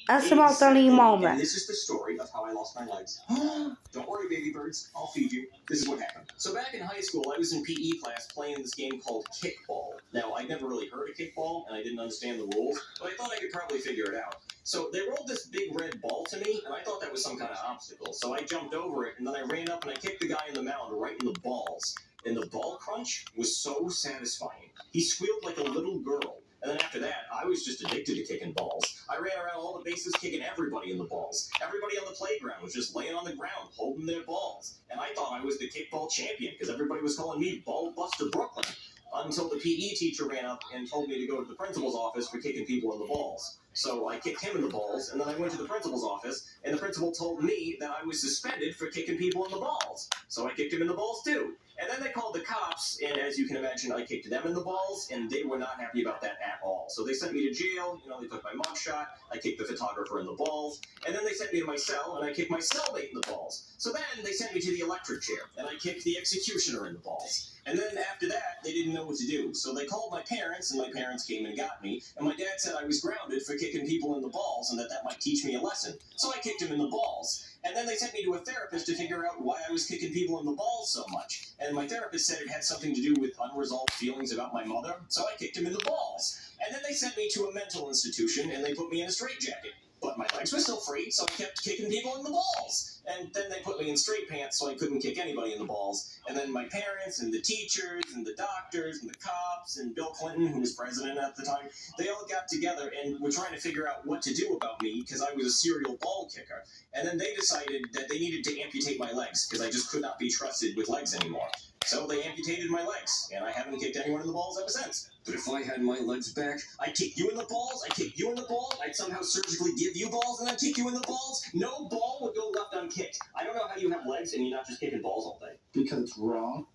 SML Funny Moment. And this is the story of how I lost my legs. Don't worry, baby birds. I'll feed you. This is what happened. So back in high school, I was in PE class playing this game called kickball. Now, I'd never really heard of kickball, and I didn't understand the rules, but I thought I could probably figure it out. So they rolled this big red ball to me, and I thought that was some kind of obstacle. So I jumped over it, and then I ran up and I kicked the guy in the mound right in the balls. And the ball crunch was so satisfying. He squealed like a little girl. And then after that, I was just addicted to kicking balls. I ran around all the bases kicking everybody in the balls. Everybody on the playground was just laying on the ground holding their balls. And I thought I was the kickball champion because everybody was calling me Ball Buster Brooklyn. Until the PE teacher ran up and told me to go to the principal's office for kicking people in the balls. So I kicked him in the balls, and then I went to the principal's office, and the principal told me that I was suspended for kicking people in the balls. So I kicked him in the balls too. And then they called the cops, and as you can imagine, I kicked them in the balls, and they were not happy about that at all. So they sent me to jail, they took my mugshot, I kicked the photographer in the balls, and then they sent me to my cell, and I kicked my cellmate in the balls. So then they sent me to the electric chair, and I kicked the executioner in the balls. And then after that, they didn't know what to do. So they called my parents, and my parents came and got me, and my dad said I was grounded for kicking people in the balls, and that might teach me a lesson. So I kicked him in the balls. And then they sent me to a therapist to figure out why I was kicking people in the balls so much. And my therapist said it had something to do with unresolved feelings about my mother, so I kicked him in the balls. And then they sent me to a mental institution, and they put me in a straitjacket. But my legs were still free, so I kept kicking people in the balls. And then they put me in straight pants, so I couldn't kick anybody in the balls. And then my parents and the teachers and the doctors and the cops and Bill Clinton, who was president at the time, they all got together and were trying to figure out what to do about me because I was a serial ball kicker. And then they decided that they needed to amputate my legs because I just could not be trusted with legs anymore. So they amputated my legs, and I haven't kicked anyone in the balls ever since. But if I had my legs back, I'd kick you in the balls, I'd kick you in the balls, I'd somehow surgically give you balls and then kick you in the balls. No ball would go left unkicked. I don't know how you have legs and you're not just kicking balls all day. Because it's wrong.